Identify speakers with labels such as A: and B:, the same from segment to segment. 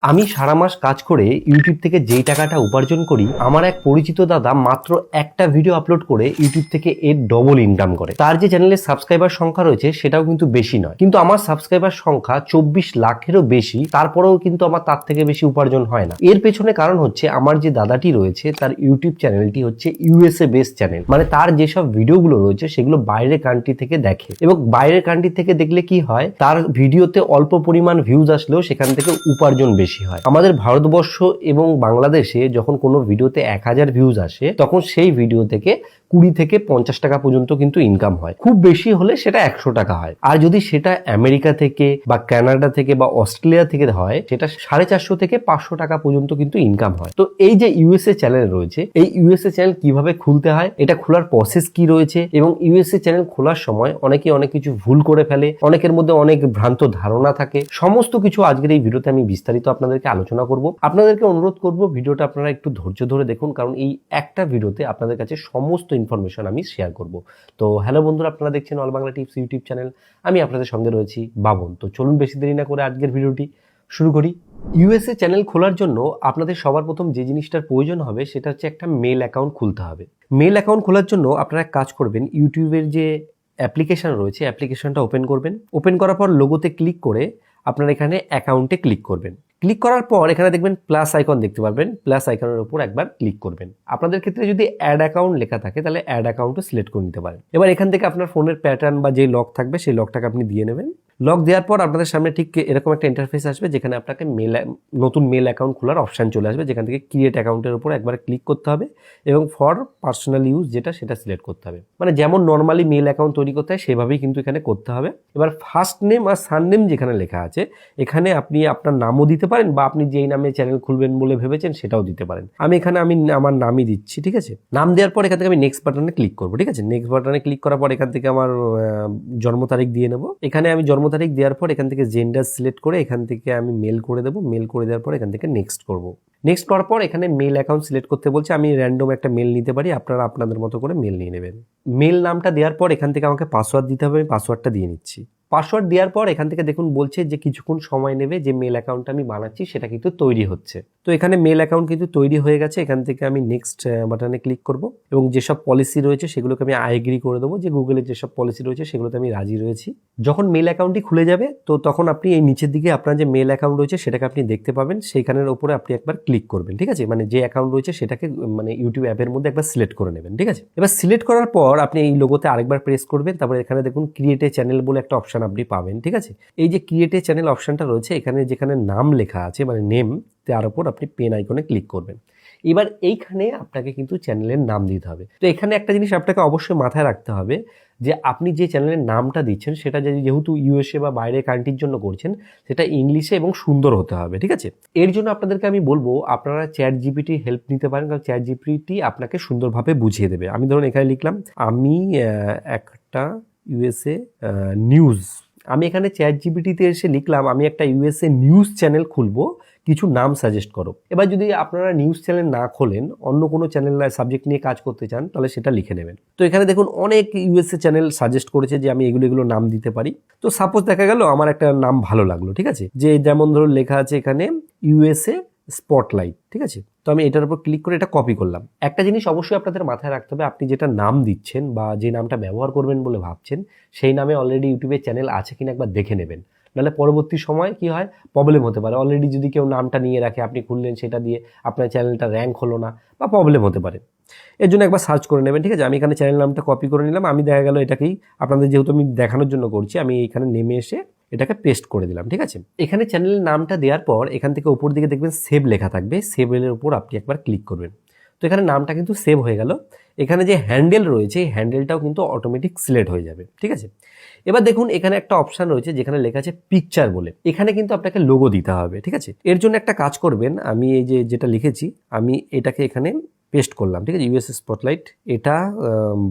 A: আমি সারা মাস কাজ করে ইউটিউব থেকে যেই টাকাটা উপার্জন করি, আমার এক পরিচিত দাদা মাত্র একটা ভিডিও আপলোড করে ইউটিউব থেকে এর ডবল ইনকাম করে। তার যে চ্যানেলের সাবস্ক্রাইবার সংখ্যা রয়েছে সেটাও কিন্তু বেশি নয়, কিন্তু আমার সাবস্ক্রাইবার সংখ্যা 24 লাখেরও বেশি, তারপরেও কিন্তু আমার তার থেকে বেশি উপার্জন হয় না। এর পেছনে কারণ হচ্ছে আমার যে দাদাটি রয়েছে তার ইউটিউব চ্যানেলটি হচ্ছে ইউএসএ বেসড চ্যানেল, মানে তার যেসব ভিডিওগুলো রয়েছে সেগুলো বাইরের কান্ট্রি থেকে দেখে, এবং বাইরের কান্ট্রি থেকে দেখলে কি হয়, তার ভিডিওতে অল্প পরিমাণ ভিউজ আসলেও সেখান থেকে উপার্জন বেশি হয়। আমাদের ভারতবর্ষ এবং বাংলাদেশে যখন কোনো ভিডিওতে 1000 ভিউজ আসে, তখন সেই ভিডিও থেকে 20 থেকে 50 টাকা পর্যন্ত কিন্তু ইনকাম হয়, খুব বেশি হলে সেটা 100 টাকা হয়। আর যদি সেটা আমেরিকা থেকে বা কানাডা থেকে বা অস্ট্রেলিয়া থেকে হয়, সেটা 450 থেকে 500 টাকা পর্যন্ত কিন্তু ইনকাম হয়। তো এই যে ইউএসএ চ্যানেল রয়েছে, এই ইউএসএ চ্যানেল কিভাবে খুলতে হয়, এটা খোলার প্রসেস কি রয়েছে, এবং ইউএসএ চ্যানেল খোলার সময় অনেকে অনেক কিছু ভুল করে ফেলে, অনেকের মধ্যে অনেক ভ্রান্ত ধারণা থাকে, সমস্ত কিছু আজকের এই ভিডিওতে আমি বিস্তারিত আপনাদেরকে আলোচনা করব। আপনাদেরকে অনুরোধ করব ভিডিওটা আপনারা একটু ধৈর্য ধরে দেখুন, কারণ এই একটা ভিডিওতে আপনাদের কাছে সমস্ত ইনফরমেশন আমি শেয়ার করব। তো হ্যালো বন্ধুরা, আপনারা দেখছেন all Bangla tips YouTube channel, আমি আপনাদের সঙ্গে রয়েছি বাবন। তো চলুন বেশি দেরি না করে আজকের ভিডিওটি শুরু করি। ইউএসএ চ্যানেল খোলার জন্য আপনাদের সবার প্রথম যে জিনিসটার প্রয়োজন হবে সেটা হচ্ছে একটা মেল অ্যাকাউন্ট খুলতে হবে। মেল অ্যাকাউন্ট খোলার জন্য আপনারা এক কাজ করবেন, ইউটিউবের যে অ্যাপ্লিকেশন রয়েছে অ্যাপ্লিকেশনটা ওপেন করবেন। ওপেন করার পর লোগোতে ক্লিক করে আপনারা এখানে অ্যাকাউন্টে ক্লিক করবেন। ক্লিক করার পর এখানে দেখবেন প্লাস আইকন দেখতে পারবেন, প্লাস আইকনের উপর একবার ক্লিক করবেন। আপনাদের ক্ষেত্রে যদি অ্যাড অ্যাকাউন্ট লেখা থাকে তাহলে অ্যাড অ্যাকাউন্টও সিলেক্ট করে নিতে পারেন। এবার এখান থেকে আপনার ফোনের প্যাটার্ন বা যে লক থাকবে সেই লকটাকে আপনি দিয়ে নেবেন। লক দেওয়ার পর আপনাদের সামনে ঠিক এরকম একটা ইন্টারফেস আসবে, যেখানে আপনাকে নতুন মেল অ্যাকাউন্ট খোলার অপশান চলে আসবে, যেখান থেকে ক্রিয়েট অ্যাকাউন্টের উপর একবার ক্লিক করতে হবে এবং ফর পার্সোনাল ইউজ যেটা সেটা সিলেক্ট করতে হবে। মানে যেমন নর্মালি মেল অ্যাকাউন্ট তৈরি করতে হয় সেভাবেই কিন্তু এখানে করতে হবে। এবার ফার্স্ট নেম আর সারনেম যেখানে লেখা আছে, এখানে আপনি আপনার নামও দিতে পারেন বা আপনি যেই নামে চ্যানেল খুলবেন বলে ভেবেছেন সেটাও দিতে পারেন। আমি এখানে আমার নামই দিচ্ছি, ঠিক আছে। নাম দেওয়ার পর এখান থেকে আমি নেক্সট বাটনে ক্লিক করবো, ঠিক আছে। নেক্সট বাটনে ক্লিক করার পর এখান থেকে আমার জন্ম তারিখ দিয়ে নেবো। এখানে আমি জন্ম তারিখ দেওয়ার পর এখান থেকে জেন্ডার সিলেক্ট করে এখান থেকে আমি মেল করে দেবো। মেল করে দেওয়ার পর এখান থেকে নেক্সট করবো। নেক্সট করার পর এখানে মেল অ্যাকাউন্ট সিলেক্ট করতে বলছে, আমি র্যান্ডম একটা মেল নিতে পারি, আপনারা আপনাদের মতো করে মেল নিয়ে নেবেন। মেল নামটা দেওয়ার পর এখান থেকে আমাকে পাসওয়ার্ড দিতে হবে, আমি পাসওয়ার্ডটা দিয়ে নিচ্ছি। পাসওয়ার্ড দেওয়ার পর এখান থেকে দেখুন বলছে যে কিছুক্ষণ সময় নেবে, যে মেল অ্যাকাউন্টটা আমি বানাচ্ছি সেটা কিন্তু তৈরি হচ্ছে। তো এখানে মেল অ্যাকাউন্ট কিন্তু তৈরি হয়ে গেছে। এখান থেকে আমি নেক্সট বাটনে ক্লিক করব এবং যেসব পলিসি রয়েছে সেগুলোকে আমি আই এগ্রি করে দেবো, যে গুগলের যেসব পলিসি রয়েছে সেগুলোতে আমি রাজি রয়েছি। যখন মেল অ্যাকাউন্টটি খুলে যাবে তো তখন আপনি এই নিচের দিকে আপনার যে মেল অ্যাকাউন্ট রয়েছে সেটাকে আপনি দেখতে পাবেন, সেইখানের উপরে আপনি একবার ক্লিক করবেন, ঠিক আছে। মানে যে অ্যাকাউন্ট রয়েছে সেটাকে মানে ইউটিউব অ্যাপের মধ্যে একবার সিলেক্ট করে নেবেন, ঠিক আছে। এবার সিলেক্ট করার পর আপনি এই লোগোতে আরেকবার প্রেস করবেন, তারপরে এখানে দেখুন ক্রিয়েট এ চ্যানেল বলে একটা অপশন আপনি পাবেন, ঠিক আছে। এই যে ক্রিয়েট এ চ্যানেল অপশনটা রয়েছে, এখানে যেখানে নাম লেখা আছে মানে নেম, তার উপর আপনি পেন আইকনে ক্লিক করবেন। এবার এইখানে আপনাকে কিন্তু চ্যানেলের নাম দিতে হবে। তো এখানে একটা জিনিস আপনাকে অবশ্যই মাথায় রাখতে হবে, যে আপনি যে চ্যানেলের নামটা দিচ্ছেন সেটা যেহেতু ইউএসএ বা বাইরের কান্ট্রির জন্য করছেন, সেটা ইংলিশে এবং সুন্দর হতে হবে, ঠিক আছে। এর জন্য আপনাদেরকে আমি বলবো আপনারা চ্যাট জিপিটি হেল্প নিতে পারেন, কারণ চ্যাট জিপিটি আপনাকে সুন্দরভাবে বুঝিয়ে দেবে। আমি ধরুন এখানে লিখলাম আমি একটা ইউএসএ নিউজ। আমি এখানে চ্যাট জিপিটিতে এসে লিখলাম আমি একটা ইউএসএ নিউজ চ্যানেল খুলবো, কিছু নাম সাজেস্ট করো। এবার যদি আপনারা নিউজ চ্যানেল না খোলেন, অন্য কোনো চ্যানেল সাবজেক্ট নিয়ে কাজ করতে চান, তাহলে সেটা লিখে নেবেন। তো এখানে দেখুন অনেক ইউএসএ চ্যানেল সাজেস্ট করেছে যে আমি এগুলো নাম দিতে পারি। তো সাপোজ দেখা গেল আমার একটা নাম ভালো লাগলো, ঠিক আছে, যে যেমন ধরুন লেখা আছে এখানে ইউএসএ স্পটলাইট, ঠিক আছে। তো আমি এটার উপর ক্লিক করে এটা কপি করলাম। একটা জিনিস অবশ্যই আপনাদের মাথায় রাখতে হবে, আপনি যেটা নাম দিচ্ছেন বা যে নামটা ব্যবহার করবেন বলে ভাবছেন, সেই নামে অলরেডি ইউটিউবে চ্যানেল আছে কিনা একবার দেখে নেবেন, নাহলে পরবর্তী সময় কি হয় প্রবলেম হতে পারে। অলরেডি যদি কেউ নামটা নিয়ে রাখে, আপনি খুললেন, সেটা দিয়ে আপনার চ্যানেলটা র্যাঙ্ক হলো না বা প্রবলেম হতে পারে। এর জন্য একবার সার্চ করে নেবেন, ঠিক আছে। আমি এখানে চ্যানেল নামটা কপি করে নিলাম। আমি দেখা গেল এটাকেই আপনাদের যেহেতু আমি দেখানোর জন্য করছি, আমি এখানে নেমে এসে এটাকে পেস্ট করে দিলাম, ঠিক আছে। এখানে চ্যানেলের নামটা দেওয়ার পর এখান থেকে উপর দিকে দেখবেন সেভ লেখা থাকবে, সেভের উপর আপনি একবার ক্লিক করবেন। তো এখানে নামটা কিন্তু সেভ হয়ে গেল। এখানে যে হ্যান্ডেল রয়েছে এই হ্যান্ডেলটাও কিন্তু অটোমেটিক সিলেক্ট হয়ে যাবে, ঠিক আছে। এবার দেখুন এখানে একটা অপশন রয়েছে যেখানে লেখা আছে পিকচার বলে, এখানে কিন্তু আপনাকে লোগো দিতে হবে, ঠিক আছে। এর জন্য একটা কাজ করবেন, আমি এই যে যেটা লিখেছি আমি এটাকে এখানে পেস্ট করলাম, ঠিক আছে। ইউএসএ স্পটলাইট, এটা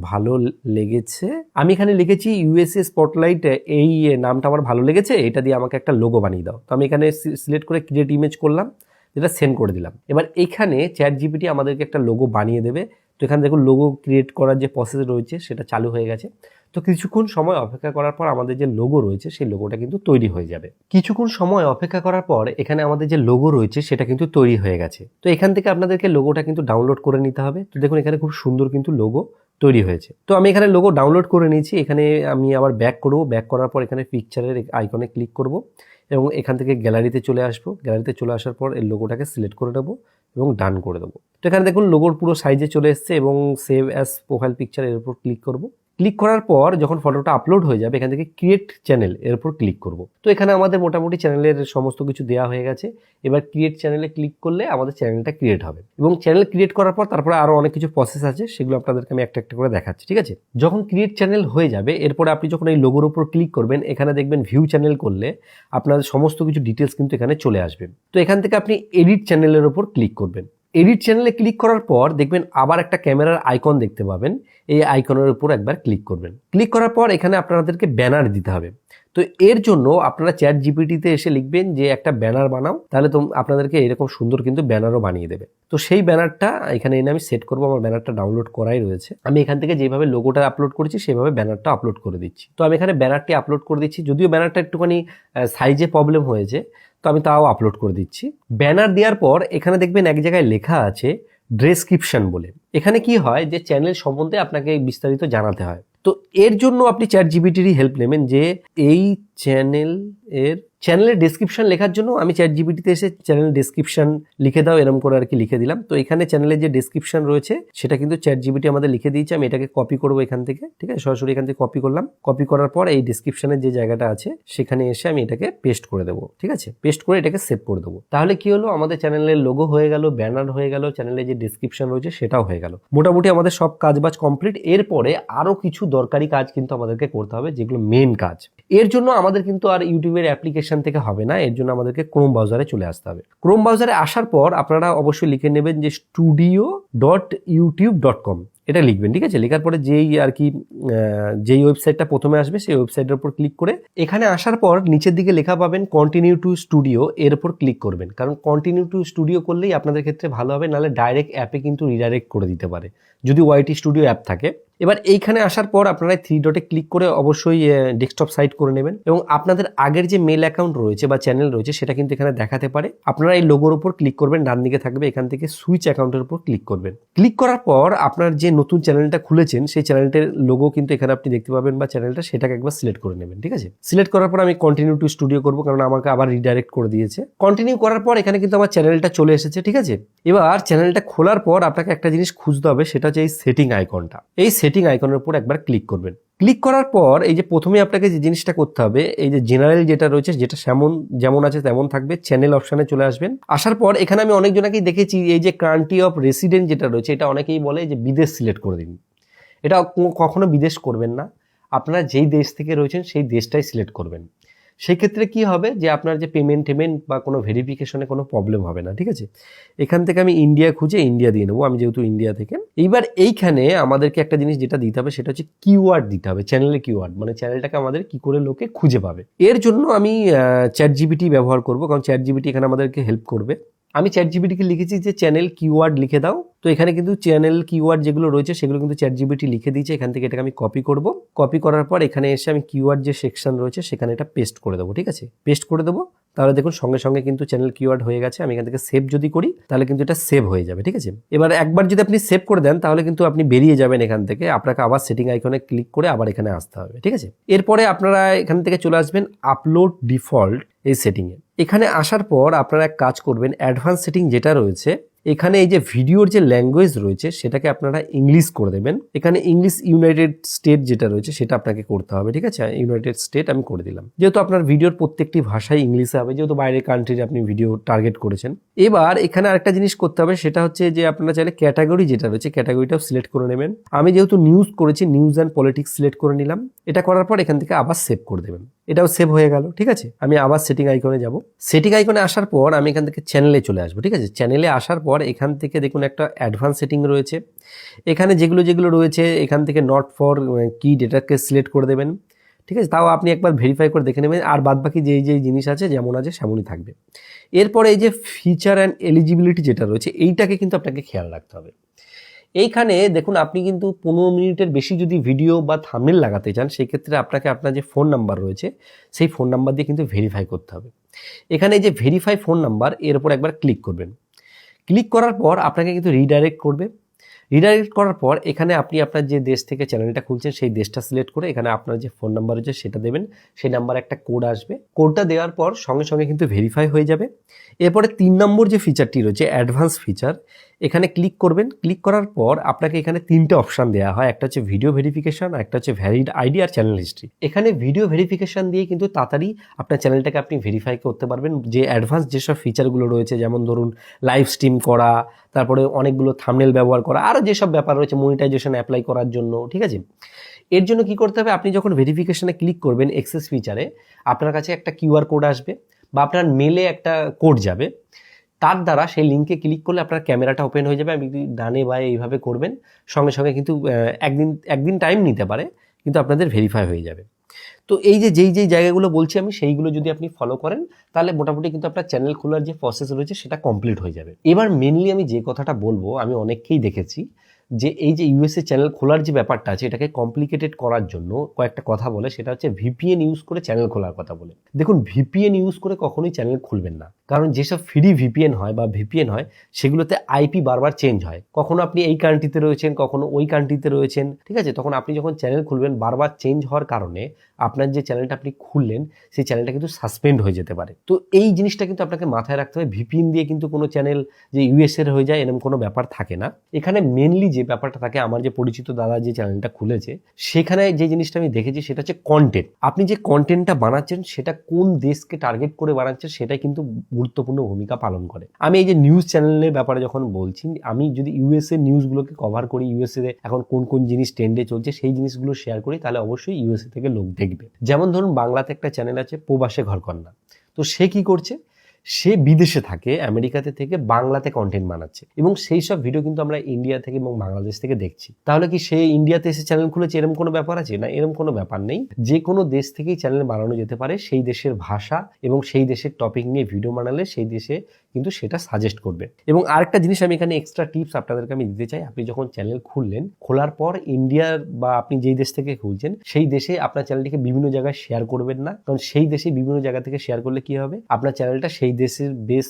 A: ভালো লেগেছে। আমি এখানে লিখেছি ইউএসএ স্পটলাইট, এই নামটা আমার ভালো লেগেছে, এটা দিয়ে আমাকে একটা লোগো বানিয়ে দাও। তো আমি এখানে সিলেক্ট করে ক্রিয়েট ইমেজ করলাম, যেটা সেন্ড করে দিলাম। এবার এখানে চ্যাট জিপিটি আমাদেরকে একটা লোগো বানিয়ে দেবে। তো এখানে দেখুন লোগো ক্রিয়েট করার যে প্রসেস রয়েছে সেটা চালু হয়ে গেছে। তো কিছুক্ষণ সময় অপেক্ষা করার পর আমাদের যে লোগো রয়েছে সেই লোগোটা কিন্তু তৈরি হয়ে যাবে। কিছুক্ষণ সময় অপেক্ষা করার পর এখানে আমাদের যে লোগো রয়েছে সেটা কিন্তু তৈরি হয়ে গেছে। তো এখান থেকে আপনাদেরকে লোগোটা কিন্তু ডাউনলোড করে নিতে হবে। তো দেখুন এখানে খুব সুন্দর কিন্তু লোগো তৈরি হয়েছে। তো আমি এখানে লোগো ডাউনলোড করে নিয়েছি। এখানে আমি আবার ব্যাক করব, ব্যাক করার পর এখানে পিকচারের আইকনে ক্লিক করব এবং এখান থেকে গ্যালারিতে চলে আসবো। গ্যালারিতে চলে আসার পর এই লোগোটাকে সিলেক্ট করে নেবো এবং ডান করে দেবো। তো এখানে দেখুন লোগোর পুরো সাইজে চলে এসছে এবং সেভ অ্যাজ প্রোফাইল পিকচার এর উপর ক্লিক করব। ক্লিক করার পর যখন ফটোটা আপলোড হয়ে যাবে এখান থেকে ক্রিয়েট চ্যানেল এর উপর ক্লিক করব। তো এখানে আমাদের মোটামুটি চ্যানেলের সমস্ত কিছু দেওয়া হয়ে গেছে। এবার ক্রিয়েট চ্যানেলে ক্লিক করলে আমাদের চ্যানেলটা ক্রিয়েট হবে এবং চ্যানেল ক্রিয়েট করার পর তারপরে আরও অনেক কিছু প্রসেস আছে, সেগুলো আপনাদেরকে আমি একটা একটা করে দেখাচ্ছি, ঠিক আছে? যখন ক্রিয়েট চ্যানেল হয়ে যাবে এরপরে আপনি যখন এই লোগোর উপর ক্লিক করবেন এখানে দেখবেন ভিউ চ্যানেল করলে আপনার সমস্ত কিছু ডিটেলস কিন্তু এখানে চলে আসবে। তো এখান থেকে আপনি এডিট চ্যানেলের উপর ক্লিক করবেন। এডিট চ্যানেলে ক্লিক করার পর দেখবেন আবার একটা ক্যামেরার আইকন দেখতে পাবেন। এই আইকনের উপর একবার ক্লিক করবেন। ক্লিক করার পর এখানে আপনাদেরকে ব্যানার দিতে হবে। তো এর জন্য আপনারা চ্যাট জিপিটিতে এসে লিখবেন যে একটা ব্যানার বানাও, তাহলে তো আপনাদেরকে এরকম সুন্দর কিন্তু ব্যানারও বানিয়ে দেবে। তো সেই ব্যানারটা এখানে এনে আমি সেট করবো। আমার ব্যানারটা ডাউনলোড করাই রয়েছে। আমি এখান থেকে যেভাবে লোগোটা আপলোড করেছি সেভাবে ব্যানারটা আপলোড করে দিচ্ছি। তো আমি এখানে ব্যানারটি আপলোড করে দিচ্ছি, যদিও ব্যানারটা একটুখানি সাইজে প্রবলেম হয়েছে, তো আমি তাও আপলোড করে দিচ্ছি। ব্যানার দেওয়ার পর এখানে দেখবেন এক জায়গায় লেখা আছে ডেসক্রিপশন বলে। এখানে কি হয় যে চ্যানেল সম্বন্ধে আপনাকে বিস্তারিত জানাতে হয়। তো এর জন্য আপনি চ্যাট জিপিটিরই হেল্প নেবেন যে এই চ্যানেলের ডেসক্রিপশন লেখার জন্য আমি চ্যাট জিপিটিতে এসে চ্যানেল ডেসক্রিপশন লিখে দাও এরকম করে আর কি লিখে দিলাম। তো এখানে চ্যানেলের যে ডেসক্রিপশন রয়েছে সেটা কিন্তু চ্যাট জিপিটি আমাদের লিখে দিয়েছে। আমি এটাকে কপি করবো এখান থেকে, ঠিক আছে? সরাসরি এখান থেকে কপি করলাম। কপি করার পর এই ডেসক্রিপশনের যে জায়গাটা আছে সেখানে এসে আমি এটাকে পেস্ট করে দেবো, ঠিক আছে? পেস্ট করে এটাকে সেভ করে দেবো। তাহলে কি হলো, আমাদের চ্যানেলের লোগো হয়ে গেল, ব্যানার হয়ে গেল, চ্যানেলের যে ডেসক্রিপশন রয়েছে সেটাও হয়ে গেল। মোটামুটি আমাদের সব কাজবাজ কমপ্লিট। এরপরে আরো কিছু দরকারি কাজ কিন্তু আমাদেরকে করতে হবে, যেগুলো মেন কাজ। এর জন্য আমাদের কিন্তু আর ইউটিউবের অ্যাপ্লিকেশন থেকে হবে না, এর জন্য আমাদেরকে ক্রোম ব্রাউজারে চলে আসতে হবে। ক্রোম ব্রাউজারে আসার পর আপনারা অবশ্যই লিখে নেবেন যে studio.youtube.com, এটা লিখবেন, ঠিক আছে? লেখার পরে যেই ওয়েবসাইটটা প্রথমে আসবে সেই ওয়েবসাইটের উপর ক্লিক করে এখানে আসার পর নিচের দিকে লেখা পাবেন কন্টিনিউ টু স্টুডিও, এর উপর ক্লিক করবেন। কারণ কন্টিনিউ টু স্টুডিও করলেই আপনাদের ক্ষেত্রে ভালো হবে, নাহলে ডাইরেক্ট অ্যাপে কিন্তু রিডাইরেক্ট করে দিতে পারে যদি ওয়াইটি স্টুডিও অ্যাপ থাকে। এবার এইখানে আসার পর আপনারা 3 ডটে ক্লিক করে অবশ্যই ডেস্কটপ সাইট করে নেবেন এবং আপনাদের আগের যে মেল অ্যাকাউন্ট রয়েছে বা চ্যানেল রয়েছে সেটা কিন্তু এখানে দেখাতে পারে। আপনারা এই লোগোর উপর ক্লিক করবেন, ডান দিকে থাকবে, এখান থেকে সুইচ অ্যাকাউন্টের উপর ক্লিক করবেন। ক্লিক করার পর আপনার যে নতুন চ্যানেলটা খুলেছেন সেই চ্যানেলটার লোগো কিন্তু এখানে আপনি দেখতে পাবেন বা চ্যানেলটা, সেটাকে একবার সিলেক্ট করে নেবেন, ঠিক আছে? সিলেক্ট করার পর আমি কন্টিনিউ টু স্টুডিও করবো, কারণ আমাকে আবার রিডাইরেক্ট করে দিয়েছে। কন্টিনিউ করার পর এখানে কিন্তু আমার চ্যানেলটা চলে এসেছে, ঠিক আছে? এবার চ্যানেলটা খোলার পর আপনাকে একটা জিনিস খুঁজতে হবে, সেটা হচ্ছে এই সেটিং আইকনটা। এই সেটিং আইকনের উপর একবার ক্লিক করবেন। ক্লিক করার পর এই যে প্রথমে আপনাকে যে জিনিসটা করতে হবে, এই যে জেনারেল যেটা রয়েছে, যেটা যেমন আছে তেমন থাকবে, চ্যানেল অপশনে চলে আসবেন। আসার পর এখানে আমি অনেকজনকেই দেখেছি এই যে কান্ট্রি অফ রেসিডেন্ট যেটা রয়েছে, এটা অনেকেই বলে যে বিদেশ সিলেক্ট করে দিন। এটা কখনো বিদেশ করবেন না, আপনারা যেই দেশ থেকে রয়েছেন সেই দেশটাই সিলেক্ট করবেন। সেই ক্ষেত্রে কি হবে যে আপনার যে পেমেন্ট বা কোনো ভেরিফিকেশনে কোনো প্রবলেম হবে না, ঠিক আছে? এখান থেকে আমি ইন্ডিয়া খুঁজে ইন্ডিয়া দিয়ে নেবো, আমি যেহেতু ইন্ডিয়া থেকে। এইবার এইখানে আমাদেরকে একটা জিনিস যেটা দিতে হবে সেটা হচ্ছে কিওয়ার্ড দিতে হবে, চ্যানেলের কিওয়ার্ড, মানে চ্যানেলটাকে আমাদের কি করে লোকে খুঁজে পাবে। এর জন্য আমি চ্যাট জিপিটি ব্যবহার করবো, কারণ চ্যাট জিপিটি এখানে আমাদেরকে হেল্প করবে। আমি চ্যাট জিপিটিকে লিখেছি যে চ্যানেল কিওয়ার্ড লিখে দাও। তো এখানে কিন্তু চ্যানেল কিওয়ার্ড যেগুলো রয়েছে সেগুলো কিন্তু চ্যাট জিপিটি লিখে দিয়েছে। এখান থেকে এটাকে আমি কপি করব। কপি করার পর এখানে এসে আমি কিওয়ার্ড যে সেকশন রয়েছে সেখানে এটা পেস্ট করে দেবো, ঠিক আছে? পেস্ট করে দেবো, তাহলে দেখুন সঙ্গে সঙ্গে কিন্তু চ্যানেল কিওয়ার্ড হয়ে গেছে। আমি এখান থেকে সেভ যদি করি তাহলে কিন্তু এটা সেভ হয়ে যাবে, ঠিক আছে? এবার একবার যদি আপনি সেভ করে দেন তাহলে কিন্তু আপনি বেরিয়ে যাবেন এখান থেকে, আপনাকে আবার সেটিং আইকনে ক্লিক করে আবার এখানে আসতে হবে, ঠিক আছে? এরপরে আপনারা এখান থেকে চলে আসবেন আপলোড ডিফল্ট এই সেটিংয়ে। এখানে আসার পর আপনারা এক কাজ করবেন, অ্যাডভান্স সেটিং যেটা রয়েছে এখানে এই যে ভিডিওর যে ল্যাঙ্গুয়েজ রয়েছে সেটাকে আপনারা ইংলিশ করে দেবেন। এখানে ইংলিশ ইউনাইটেড স্টেট যেটা রয়েছে সেটা আপনাকে করতে হবে, ঠিক আছে? ইউনাইটেড স্টেট আমি করে দিলাম, যেহেতু আপনার ভিডিওর প্রত্যেকটি ভাষাই ইংলিশে হবে, যেহেতু বাইরের কান্ট্রির আপনি ভিডিও টার্গেট করেছেন। এবার এখানে আরেকটা জিনিস করতে হবে, সেটা হচ্ছে যে আপনারা চাইলে ক্যাটাগরি যেটা রয়েছে ক্যাটাগরিটাও সিলেক্ট করে নেবেন। আমি যেহেতু নিউজ করেছি, নিউজ অ্যান্ড পলিটিক্স সিলেক্ট করে নিলাম। এটা করার পর এখান থেকে আবার সেভ করে দেবেন। এটাও সেভ হয়ে গেল, ঠিক আছে? আমি আবার সেটিং আইকনে যাব। সেটিং আইকনে আসার পর আমি এখান থেকে চ্যানেলে চলে আসবো, ঠিক আছে? চ্যানেলে আসার পর এখান থেকে দেখুন একটা অ্যাডভান্স সেটিং রয়েছে। এখানে যেগুলো রয়েছে এখান থেকে নট ফর কি ডেটাকে সিলেক্ট করে দেবেন, ঠিক আছে? তাও আপনি একবার ভেরিফাই করে দেখে নেবেন, আর বাদবাকি যেই জিনিস আছে যেমন আছে সেমনই থাকবে। এরপরে এই যে ফিচার অ্যান্ড এলিজিবিলিটি যেটা রয়েছে এইটাকে কিন্তু আপনাকে খেয়াল রাখতে হবে। এইখানে দেখুন আপনি কিন্তু 15 মিনিটের বেশি যদি ভিডিও বা থাম্বনেল লাগাতে চান সেই ক্ষেত্রে আপনাকে আপনার যে ফোন নাম্বার রয়েছে সেই ফোন নাম্বার দিয়ে কিন্তু ভেরিফাই করতে হবে। এখানে যে ভেরিফাই ফোন নাম্বার এর উপর একবার ক্লিক করবেন। ক্লিক করার পর আপনাকে কিন্তু রিডাইরেক্ট করবে। রিডাইরেক্ট করার পর এখানে আপনি আপনার যে দেশ থেকে চ্যানেলটা খুলছেন সেই দেশটা সিলেক্ট করে এখানে আপনার যে ফোন নাম্বার রয়েছে সেটা দেবেন। সেই নাম্বারে একটা কোড আসবে। কোডটা দেওয়ার পর সঙ্গে সঙ্গে কিন্তু ভেরিফাই হয়ে যাবে। এরপরে 3 নম্বর যে ফিচারটি রয়েছে অ্যাডভান্স ফিচার, এখানে ক্লিক করবেন। ক্লিক করার পর আপনাকে এখানে 3টে অপশান দেওয়া হয়। একটা হচ্ছে ভিডিও ভেরিফিকেশন, একটা হচ্ছে ভ্যালিড আইডি আর চ্যানেল হিস্ট্রি। এখানে ভিডিও ভেরিফিকেশন দিয়ে কিন্তু তাড়াতাড়ি আপনার চ্যানেলটাকে আপনি ভেরিফাই করতে পারবেন। যে অ্যাডভান্স যেসব ফিচারগুলো রয়েছে যেমন ধরুন লাইভ স্ট্রিম করা, তারপরে অনেকগুলো থাম্বনেল ব্যবহার করা, আরও যেসব ব্যাপার রয়েছে মনিটাইজেশন অ্যাপ্লাই করার জন্য, ঠিক আছে। এর জন্য কি করতে হবে, আপনি যখন ভেরিফিকেশনে ক্লিক করবেন এক্সেস ফিচারে আপনার কাছে একটা কিউআর কোড আসবে বা আপনার মেলে একটা কোড যাবে। তার দ্বারা সেই লিঙ্কে ক্লিক করলে আপনার ক্যামেরাটা ওপেন হয়ে যাবে। আপনি ডানে বায়ে এইভাবে করবেন, সঙ্গে সঙ্গে কিন্তু একদিন টাইম নিতে পারে, কিন্তু আপনাদের ভেরিফাই হয়ে যাবে। তো এই যে যেই জায়গাগুলো বলছি আমি সেইগুলো যদি আপনি ফলো করেন তাহলে মোটামুটি কিন্তু আপনার চ্যানেল খোলার যে প্রসেস রয়েছে সেটা কমপ্লিট হয়ে যাবে। এবার মেনলি আমি যে কথাটা বলবো, আমি অনেককেই দেখেছি যে এই যে ইউএসএ চ্যানেল খোলার যে ব্যাপারটা আছে এটাকে কমপ্লিকেটেড করার জন্য কয়েকটা কথা বলে, সেটা হচ্ছে ভিপিএন ইউজ করে চ্যানেল খোলার কথা বলে। দেখুন ভিপিএন ইউজ করে কখনোই চ্যানেল খুলবেন না, কারণ যেসব ফ্রি ভিপিএন হয় বা ভিপিএন হয় সেগুলোতে আইপি বারবার চেঞ্জ হয়। কখনো আপনি এই কান্ট্রিতে রয়েছেন, কখনো ওই কান্ট্রিতে রয়েছেন, ঠিক আছে। তখন আপনি যখন চ্যানেল খুলবেন বারবার চেঞ্জ হওয়ার কারণে আপনার যে চ্যানেলটা আপনি খুললেন সেই চ্যানেলটা কিন্তু সাসপেন্ড হয়ে যেতে পারে। তো এই জিনিসটা কিন্তু আপনাকে মাথায় রাখতে হবে। ভিপিএন দিয়ে কিন্তু কোনো চ্যানেল যে ইউএসএর হয়ে যায় এরকম কোনো ব্যাপার থাকে না। এখানে মেনলি যে ব্যাপারটা থাকে, আমার যে পরিচিত দাদা যে চ্যানেলটা খুলেছে সেখানে যে জিনিসটা আমি দেখেছি সেটা হচ্ছে কন্টেন্ট। আপনি যে কন্টেন্টটা বানাচ্ছেন সেটা কোন দেশকে টার্গেট করে বানাচ্ছেন সেটাই কিন্তু গুরুত্বপূর্ণ ভূমিকা পালন করে। আমি এই যে নিউজ চ্যানেলের ব্যাপারে যখন বলছি, আমি যদি ইউএসএ নিউজগুলোকে কভার করি, ইউএসএ এখন কোন কোন জিনিস ট্রেন্ডে চলছে সেই জিনিসগুলো শেয়ার করি, তাহলে অবশ্যই ইউএসএ থেকে লোক দেখবে। যেমন ধরুন বাংলাতে একটা চ্যানেল আছে প্রবাসে ঘরকন্যা, তো সে কি করছে, সে বিদেশে থাকে, আমেরিকাতে থেকে বাংলাতে কন্টেন্ট বানাচ্ছে এবং সেই সব ভিডিও কিন্তু আমরা ইন্ডিয়া থেকে এবং বাংলাদেশ থেকে দেখছি। তাহলে কি সে ইন্ডিয়াতে এসে চ্যানেল খুলেছে এরকম কোনো ব্যাপার আছে? না, এরকম কোনো ব্যাপার নেই। যে কোনো দেশ থেকেই চ্যানেল বানানো যেতে পারে। সেই দেশের ভাষা এবং সেই দেশের টপিক নিয়ে ভিডিও বানালে সেই দেশে কিন্তু সেটা সাজেস্ট করবে। এবং আরেকটা জিনিস আমি এখানে এক্সট্রা টিপস আপনাদেরকে আমি দিতে চাই। আপনি যখন চ্যানেল খুললেন, খোলার পর ইন্ডিয়ার বা আপনি যেই দেশ থেকে খুলছেন সেই দেশে আপনার চ্যানেলটিকে বিভিন্ন জায়গায় শেয়ার করবেন না, কারণ সেই দেশে বিভিন্ন জায়গা থেকে শেয়ার করলে কি হবে, আপনার চ্যানেলটা সেই দেশের বেশ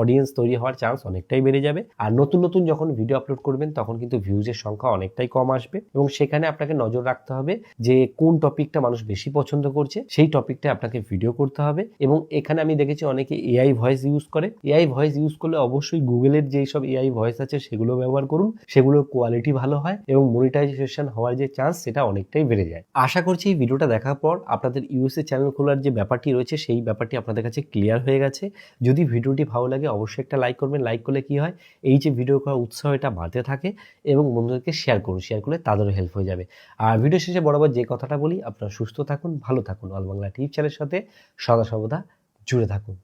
A: অডিয়েন্স তৈরি হওয়ার চান্স অনেকটাই বেড়ে যাবে। আর নতুন নতুন যখন ভিডিও আপলোড করবেন তখন কিন্তু ভিউজের সংখ্যা অনেকটাই কম আসবে এবং সেখানে আপনাকে নজর রাখতে হবে যে কোন টপিকটা মানুষ বেশি পছন্দ করছে, সেই টপিকটা আপনাকে ভিডিও করতে হবে। এবং এখানে আমি দেখেছি অনেকে এআই ভয়েস ইউজ করে। এআই ভয়েস ইউজ করলে অবশ্যই গুগলের যেই সব এআই ভয়েস আছে সেগুলো ব্যবহার করুন, সেগুলোর কোয়ালিটি ভালো হয় এবং মনিটাইজেশন হওয়ার যে চান্স সেটা অনেকটাই বেড়ে যায়। আশা করছি এই ভিডিওটা দেখার পর আপনাদের ইউএসএ চ্যানেল খোলার যে ব্যাপারটি রয়েছে সেই ব্যাপারটি আপনাদের কাছে ক্লিয়ার হয়ে গেছে। যদি ভিডিওটি ভালো লাগে অবশ্যই একটা লাইক করবেন। লাইক করলে কি হয়, এই যে ভিডিও করার উৎসাহ এটা বাড়তে থাকে এবং বন্ধুদেরকে শেয়ার করুন। শেয়ার করলে তাদেরও হেল্প হয়ে যাবে। আর ভিডিও শেষে বরাবর যে কথাটা বলি, আপনারা সুস্থ থাকুন, ভালো থাকুন, অল বাংলা টিভি চ্যানেলের সাথে সদা সর্বদা জুড়ে থাকুন।